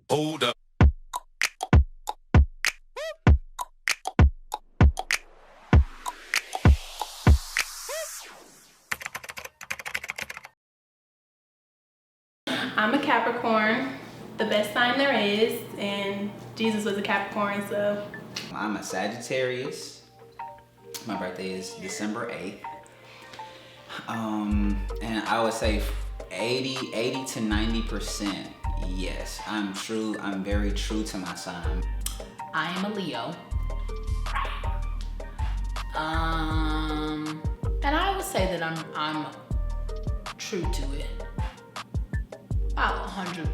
Hold up. I'm a Capricorn, the best sign there is, and Jesus was a Capricorn, so. I'm a Sagittarius. My birthday is December 8th. And I would say 80 to 90%, yes. I'm very true to my sign. I am a Leo. And I would say that I'm true to it. About 100%.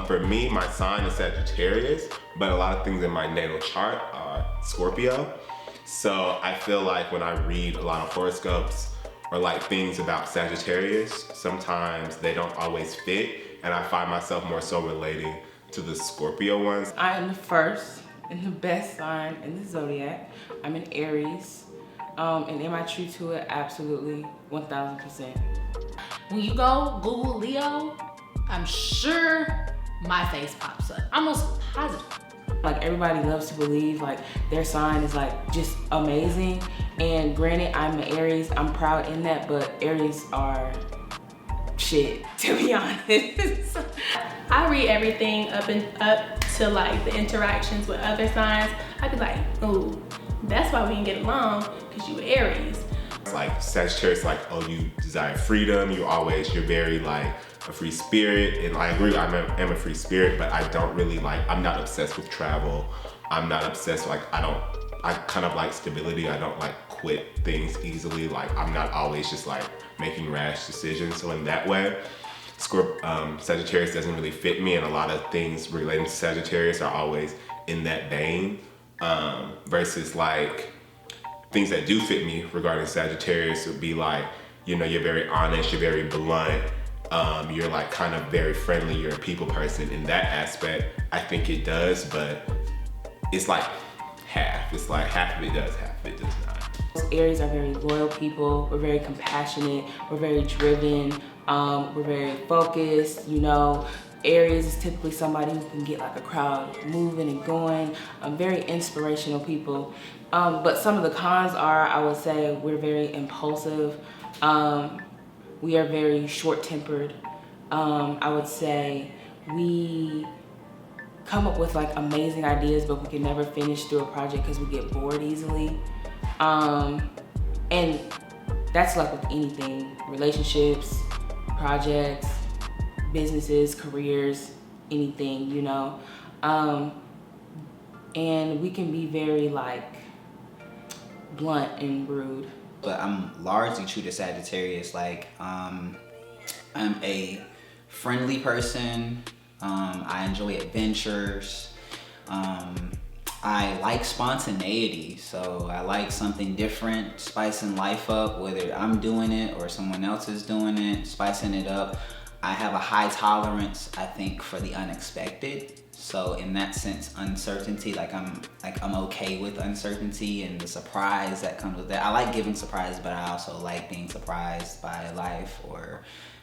For me, my sign is Sagittarius, but a lot of things in my natal chart are Scorpio. So I feel like when I read a lot of horoscopes or like things about Sagittarius, sometimes they don't always fit, and I find myself more so relating to the Scorpio ones. I am the first and the best sign in the Zodiac. I'm an Aries. And am I true to it? Absolutely, 1000%. When you go Google Leo, I'm sure my face pops up. I'm almost positive. Like, everybody loves to believe like their sign is like just amazing. And granted, I'm an Aries, I'm proud in that, but Aries are shit, to be honest. I read everything up to like the interactions with other signs. I'd be like, ooh, that's why we can get along, because you Aries. Like Sagittarius, like, oh, you desire freedom, you're very like a free spirit, and I agree, I am a free spirit, but I don't really like, I'm not obsessed with travel. I'm not obsessed, like, I kind of like stability. I don't like quit things easily. Like, I'm not always just like making rash decisions. So in that way, Sagittarius doesn't really fit me, and a lot of things relating to Sagittarius are always in that vein, versus like things that do fit me regarding Sagittarius would be like, you know, you're very honest, you're very blunt, you're like kind of very friendly, you're a people person. In that aspect, I think it does, but it's like half. It's like half of it does, half of it does not. Aries are very loyal people. We're very compassionate. We're very driven. We're very focused, you know. Aries is typically somebody who can get like a crowd moving and going. Very inspirational people. But some of the cons are, I would say, we're very impulsive. We are very short-tempered. I would say we come up with like amazing ideas, but we can never finish through a project because we get bored easily. And that's like with anything, relationships, projects, businesses, careers, anything, you know. And we can be very like blunt and rude. But I'm largely true to Sagittarius. Like, I'm a friendly person. I enjoy adventures. I like spontaneity, so I like something different, spicing life up, whether I'm doing it or someone else is doing it, spicing it up. I have a high tolerance, I think, for the unexpected. So in that sense, uncertainty, I'm okay with uncertainty and the surprise that comes with that. I like giving surprise, but I also like being surprised by life or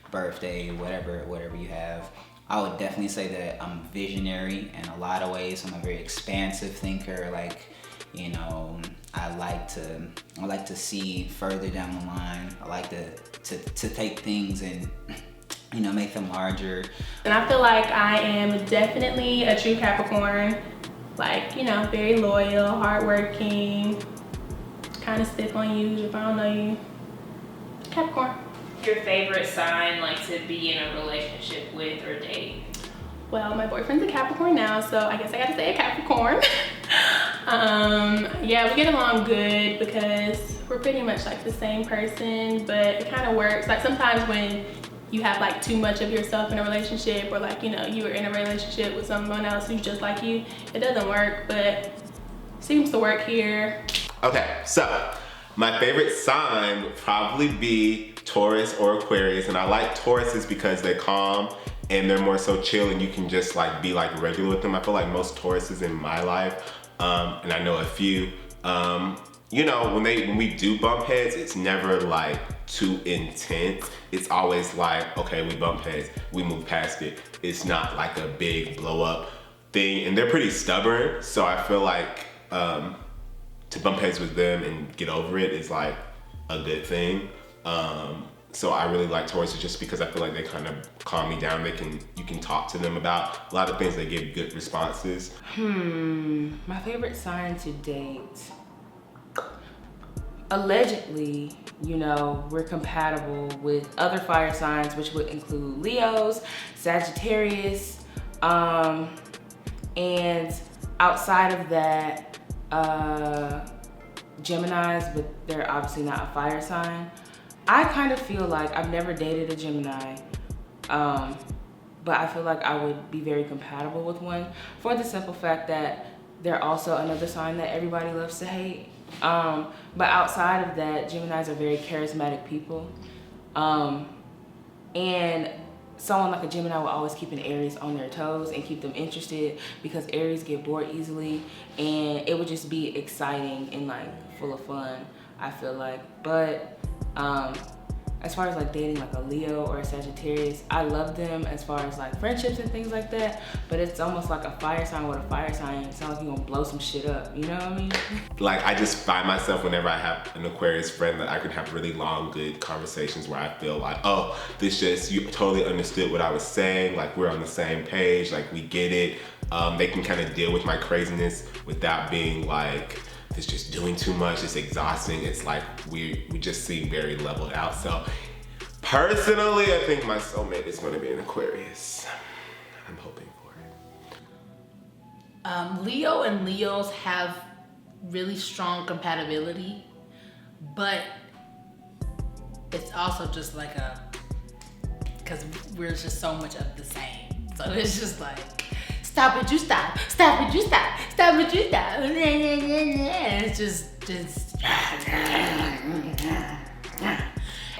birthday, whatever you have. I would definitely say that I'm visionary in a lot of ways. I'm a very expansive thinker. Like, you know, I like to see further down the line. I like to take things and, you know, make them larger. And I feel like I am definitely a true Capricorn. Like, you know, very loyal, hardworking, kind of stiff on you if I don't know you. Capricorn. Your favorite sign, like, to be in a relationship with or date? Well, my boyfriend's a Capricorn now, so I guess I gotta say a Capricorn. Yeah, we get along good because we're pretty much like the same person, but it kind of works. Like, sometimes when you have like too much of yourself in a relationship, or like, you know, you were in a relationship with someone else who's just like you, it doesn't work, but it seems to work here. Okay, so my favorite sign would probably be Taurus or Aquarius, and I like Tauruses because they're calm and they're more so chill, and you can just like be like regular with them. I feel like most Tauruses in my life, and I know a few, you know, when we do bump heads, it's never like too intense. It's always like, okay, we bump heads, we move past it. It's not like a big blow up thing, and they're pretty stubborn. So I feel like to bump heads with them and get over it is like a good thing. So I really like Taurus just because I feel like they kind of calm me down. You can talk to them about a lot of things. They give good responses. My favorite sign to date. Allegedly, you know, we're compatible with other fire signs, which would include Leos, Sagittarius, and outside of that, Geminis, but they're obviously not a fire sign. I kind of feel like I've never dated a Gemini, but I feel like I would be very compatible with one for the simple fact that they're also another sign that everybody loves to hate. But outside of that, Geminis are very charismatic people. And someone like a Gemini will always keep an Aries on their toes and keep them interested, because Aries get bored easily, and it would just be exciting and like full of fun, I feel like. But as far as like dating like a Leo or a Sagittarius, I love them as far as like friendships and things like that, but it's almost like a fire sign with a fire sign. It's not like you're gonna blow some shit up, you know what I mean? Like, I just find myself whenever I have an Aquarius friend that I can have really long, good conversations where I feel like, oh, you totally understood what I was saying. Like, we're on the same page, like we get it. They can kind of deal with my craziness without being like, it's just doing too much, it's exhausting. It's like we just seem very leveled out. So personally, I think my soulmate is gonna be an Aquarius. I'm hoping for it. Leo and Leos have really strong compatibility, but it's also just like because we're just so much of the same. So it's just like, stop it, you stop. Stop it, you stop. Stop it, you stop. And it's just. Is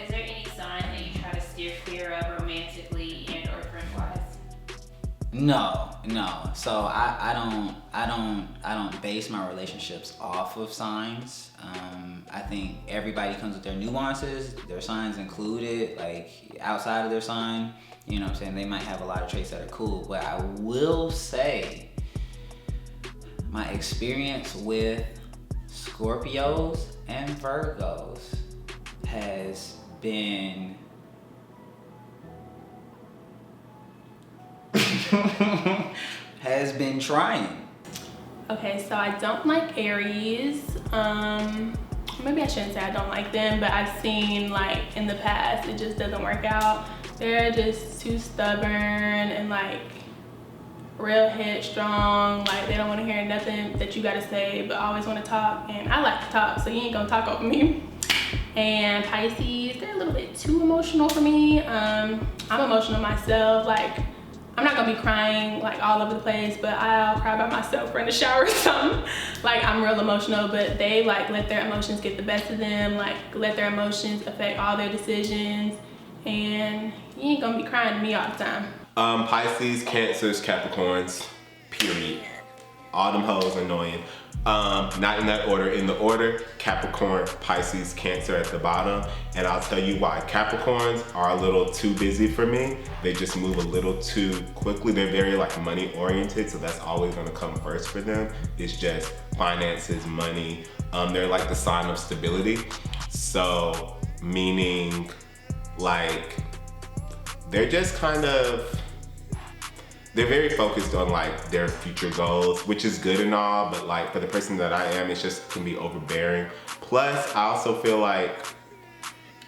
there any sign that you try to steer clear of romantically and or friend-wise? No. So I don't base my relationships off of signs. I think everybody comes with their nuances, their signs included. Like, outside of their sign, you know what I'm saying, they might have a lot of traits that are cool. But I will say, my experience with Scorpios and Virgos has been trying. Okay, so I don't like Aries. Maybe I shouldn't say I don't like them, but I've seen like in the past it just doesn't work out. They're just too stubborn and like real headstrong. Like, they don't want to hear nothing that you gotta say, but always want to talk, and I like to talk, so you ain't gonna talk over me. And Pisces, they're a little bit too emotional for me. I'm emotional myself. Like, I'm not gonna be crying like all over the place, but I'll cry by myself or in the shower or something. Like, I'm real emotional, but they like let their emotions get the best of them, like let their emotions affect all their decisions, and you ain't gonna be crying to me all the time. Pisces, Cancers, Capricorns, period. All them hoes annoying. Not in that order. In the order, Capricorn, Pisces, Cancer at the bottom. And I'll tell you why. Capricorns are a little too busy for me. They just move a little too quickly. They're very like money oriented, so that's always gonna come first for them. It's just finances, money. They're like the sign of stability. So, meaning like, they're just kind of, they're very focused on like their future goals, which is good and all, but like for the person that I am, it just can be overbearing. Plus, I also feel like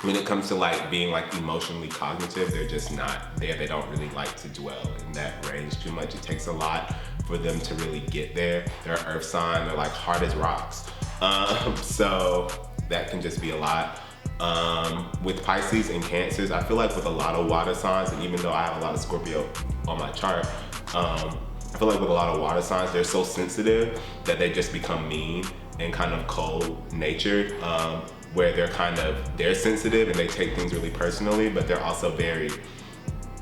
when it comes to like being like emotionally cognitive, they're just not there. They don't really like to dwell in that range too much. It takes a lot for them to really get there. They're an earth sign, they're like hard as rocks. So that can just be a lot. With Pisces and Cancers, I feel like with a lot of water signs, and even though I have a lot of Scorpio on my chart, I feel like with a lot of water signs, they're so sensitive that they just become mean and kind of cold natured, where they're sensitive and they take things really personally, but they're also very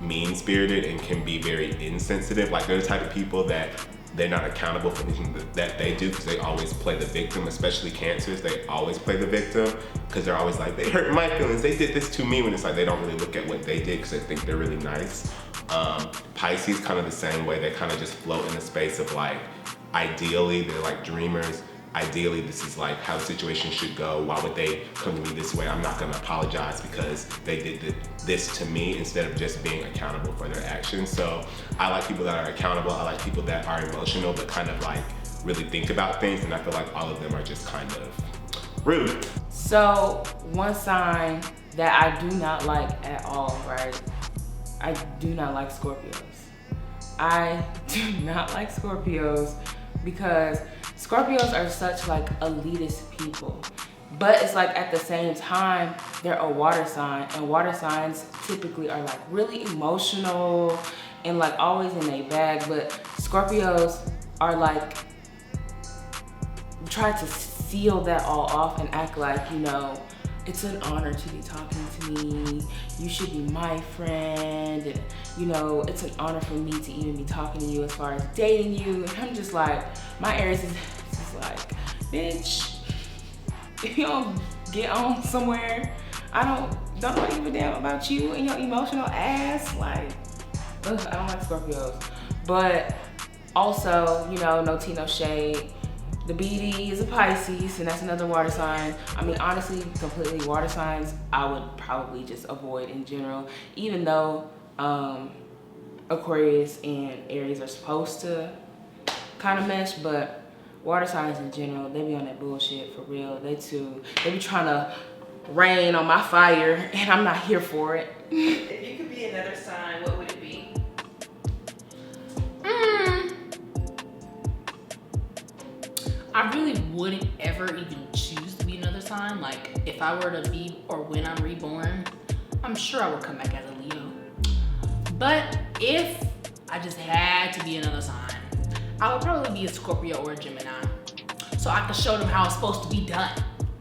mean-spirited and can be very insensitive. Like, they're the type of people that they're not accountable for anything that they do, because they always play the victim, especially Cancers. They always play the victim because they're always like, they hurt my feelings, they did this to me, when it's like they don't really look at what they did because they think they're really nice. Pisces kind of the same way. They kind of just float in the space of like, ideally, they're like dreamers. Ideally, this is like how the situation should go. Why would they come to me this way? I'm not gonna apologize because they did this to me, instead of just being accountable for their actions. So I like people that are accountable. I like people that are emotional, but kind of like really think about things. And I feel like all of them are just kind of rude. So one sign that I do not like at all, right? I do not like Scorpios. I do not like Scorpios because Scorpios are such like elitist people. But it's like at the same time, they're a water sign, and water signs typically are like really emotional and like always in their bag. But Scorpios are like, try to seal that all off and act like, you know, it's an honor to be talking to me. You should be my friend. And, you know, it's an honor for me to even be talking to you as far as dating you. And I'm just like, my Aries is just like, bitch, if you don't get on somewhere, I don't give a damn about you and your emotional ass. Like, ugh, I don't like Scorpios. But also, you know, no tea, no shade. The BD is a Pisces, and that's another water sign. I mean, honestly, completely water signs, I would probably just avoid in general, even though Aquarius and Aries are supposed to kind of mesh, but water signs in general, they be on that bullshit for real. They be trying to rain on my fire, and I'm not here for it. If you could be another sign, what would it be? I really wouldn't ever even choose to be another sign. Like, if I were to be, or when I'm reborn, I'm sure I would come back as a Leo. But if I just had to be another sign, I would probably be a Scorpio or a Gemini. So I could show them how it's supposed to be done,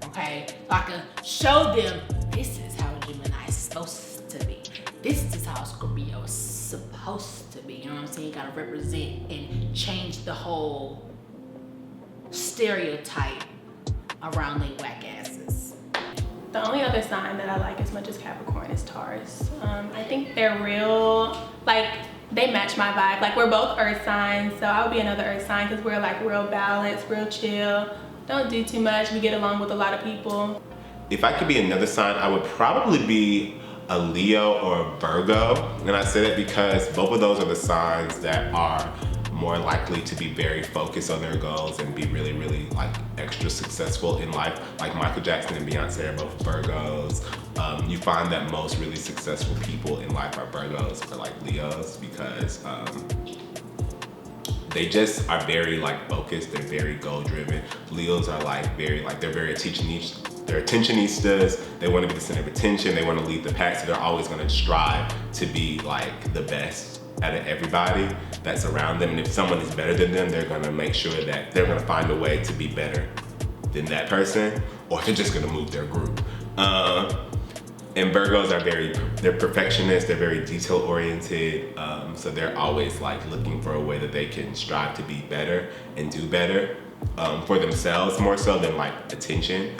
okay? So I could show them, this is how a Gemini is supposed to be. This is how a Scorpio is supposed to be. You know what I'm saying? You gotta represent and change the whole stereotype around they whack asses. The only other sign that I like as much as Capricorn is Taurus. I think they're real, like, they match my vibe. Like, we're both earth signs, so I would be another earth sign because we're like real balanced, real chill, don't do too much, we get along with a lot of people. If I could be another sign, I would probably be a Leo or a Virgo. And I say that because both of those are the signs that are more likely to be very focused on their goals and be really, really like extra successful in life. Like Michael Jackson and Beyonce are both Virgos. You find that most really successful people in life are Virgos or like Leos because they just are very like focused, they're very goal driven. Leos are like very, like they're very attentionistas. They want to be the center of attention, they want to lead the pack, so they're always going to strive to be like the best out of everybody that's around them. And if someone is better than them, they're gonna make sure that they're gonna find a way to be better than that person, or they're just gonna move their group. And Virgos are they're perfectionists, they're very detail oriented, so they're always like looking for a way that they can strive to be better and do better for themselves, more so than like attention.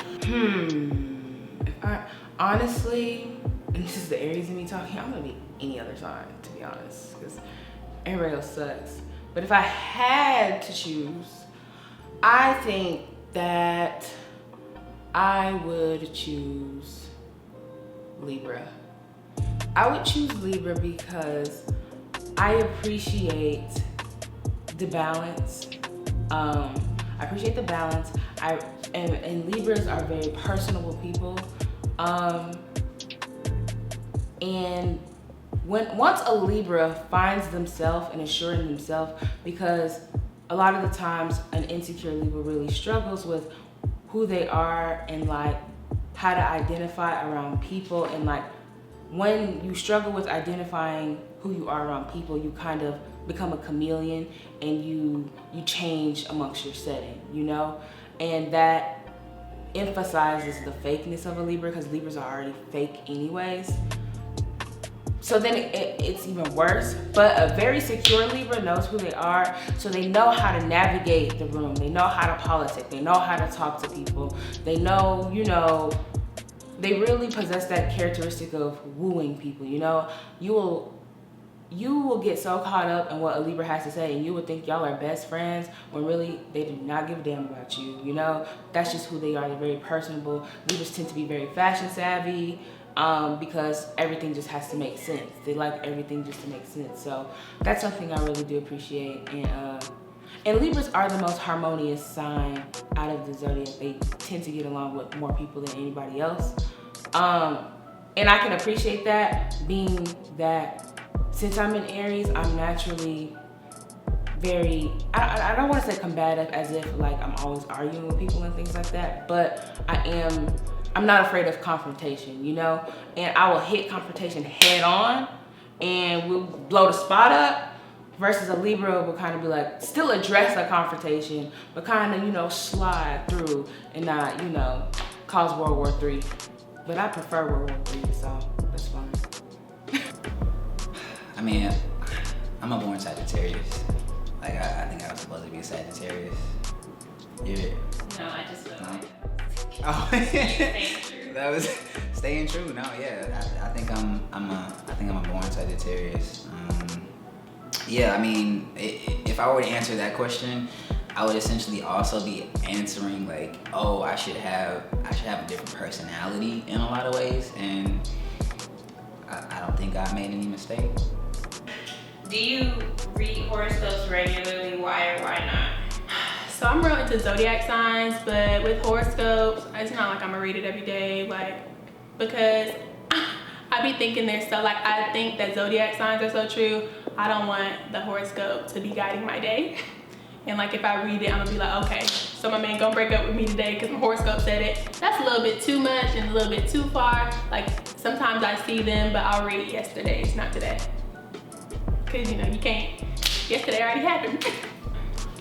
Honestly, and this is the Aries in me talking, I'm gonna be any other sign, to be honest, because everybody else sucks. But if I had to choose, I think that I would choose Libra. I would choose Libra because I appreciate the balance. I appreciate the balance. And Libras are very personable people. And once a Libra finds themselves and assuring themselves, because a lot of the times an insecure Libra really struggles with who they are and like how to identify around people. And like when you struggle with identifying who you are around people, you kind of become a chameleon and you change amongst your setting, you know? And that emphasizes the fakeness of a Libra because Libras are already fake anyways. So then it's even worse. But a very secure Libra knows who they are, so they know how to navigate the room. They know how to politic. They know how to talk to people. They know, you know, they really possess that characteristic of wooing people. You know, you will get so caught up in what a Libra has to say, and you would think y'all are best friends when really they do not give a damn about you. You know, that's just who they are. They're very personable. Libras tend to be very fashion savvy. Because everything just has to make sense. They like everything just to make sense. So that's something I really do appreciate. And Libras are the most harmonious sign out of the zodiac. They tend to get along with more people than anybody else. And I can appreciate that, being that since I'm in Aries, I'm naturally very, I don't want to say combative as if like I'm always arguing with people and things like that, but I'm not afraid of confrontation, you know? And I will hit confrontation head on and we'll blow the spot up, versus a Libra will kind of be like, still address the confrontation, but kind of, you know, slide through and not, you know, cause World War III. But I prefer World War III, so that's fine. I mean, I'm a born Sagittarius. Like, I think I was supposed to be a Sagittarius. Yeah. No, I just feel like Oh, staying true. that was staying true. No, yeah, I think I'm a born Sagittarius. Yeah, I mean, if I were to answer that question, I would essentially also be answering like, oh, I should have a different personality in a lot of ways, and I don't think I made any mistakes. Do you read horoscopes regularly? Why or why not? So I'm real into zodiac signs, but with horoscopes, it's not like I'm gonna read it every day, like, because I be thinking they're so, like, I think that zodiac signs are so true. I don't want the horoscope to be guiding my day. And like, if I read it, I'm gonna be like, okay, so my man gonna break up with me today because my horoscope said it. That's a little bit too much and a little bit too far. Like, sometimes I see them, but I'll read it yesterday's, not today. Cause you know, you can't, yesterday already happened.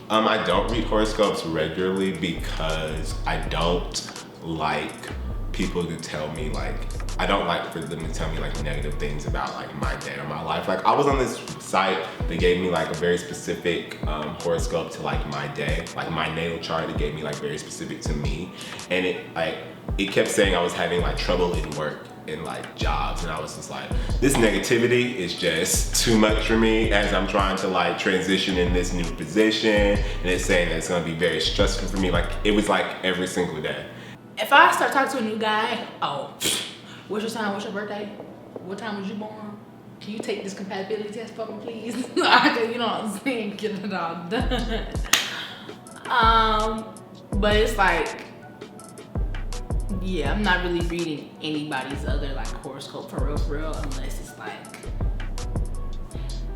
I don't read horoscopes regularly because I don't like people to tell me like, I don't like for them to tell me like negative things about like my day or my life. Like, I was on this site that gave me like a very specific horoscope to like my day, like my natal chart. It gave me like very specific to me, and it kept saying I was having like trouble in work and like jobs, and I was just like, this negativity is just too much for me as I'm trying to like transition in this new position, and it's saying that it's gonna be very stressful for me. Like, it was like every single day. If I start talking to a new guy, oh, what's your sign? What's your birthday? What time was you born? Can you take this compatibility test for me, please? You know what I'm saying? Get it all done. But it's like, yeah, I'm not really reading anybody's other like horoscope for real, unless it's like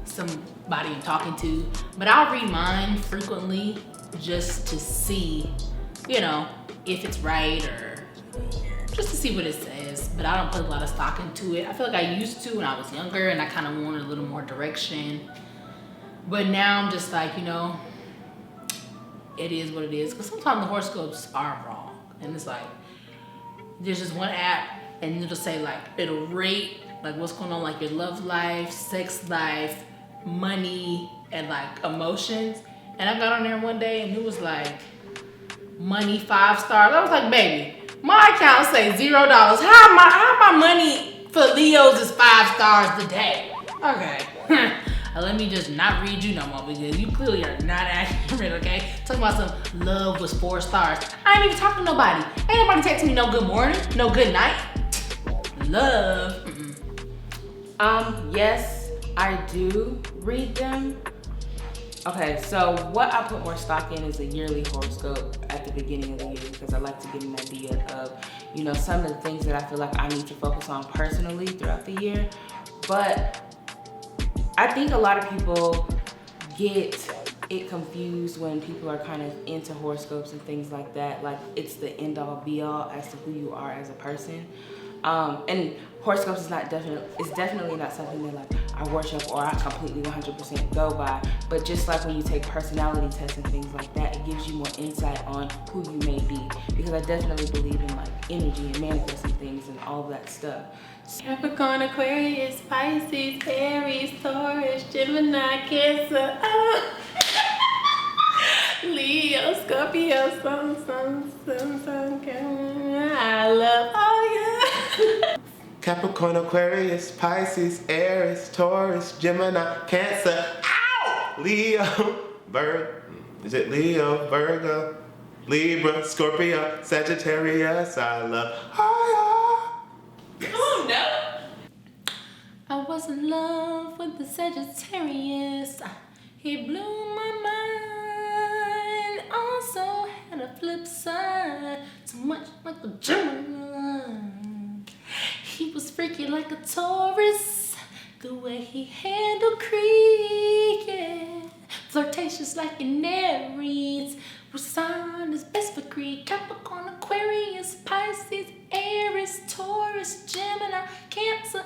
somebody I'm talking to. But I'll read mine frequently just to see, you know, if it's right or just to see what it says. But I don't put a lot of stock into it. I feel like I used to when I was younger, and I kind of wanted a little more direction. But now I'm just like, you know, it is what it is. Because sometimes the horoscopes are wrong, and it's like, there's just one app and it'll say like, it'll rate like what's going on, like your love life, sex life, money, and like emotions. And I got on there one day and it was like, money 5 stars. I was like, baby, my account say $0. How my money for Leos is 5 stars today? Okay. Let me just not read you no more, because you clearly are not accurate, okay? Talking about some love was 4 stars. I ain't even talking to nobody. Ain't nobody texting me no good morning, no good night. Love. Yes, I do read them. Okay, so what I put more stock in is a yearly horoscope at the beginning of the year, because I like to get an idea of, you know, some of the things that I feel like I need to focus on personally throughout the year. But I think a lot of people get it confused when people are kind of into horoscopes and things like that. Like, it's the end all be all as to who you are as a person. And horoscopes is definitely not something that like I worship or I completely 100% go by. But just like when you take personality tests and things like that, it gives you more insight on who you may be. Because I definitely believe in like energy and manifesting things and all of that stuff. Capricorn, Aquarius, Pisces, Aries, Taurus, Gemini, Cancer, Leo, Scorpio, Sun, I love all you. Capricorn, Aquarius, Pisces, Aries, Taurus, Gemini, Cancer, ow! Leo, Virgo, Libra, Scorpio, Sagittarius, I love all y'all. Oh no! I was in love with the Sagittarius. He blew my mind. Also had a flip side. Too much like a Gemini. He was freaky like a Taurus. The way he handled Creek, yeah. Flirtatious like an Aries. Which sign is best for Creek? Capricorn, Aquarius, Pisces, Aries, Taurus, Gemini, Cancer.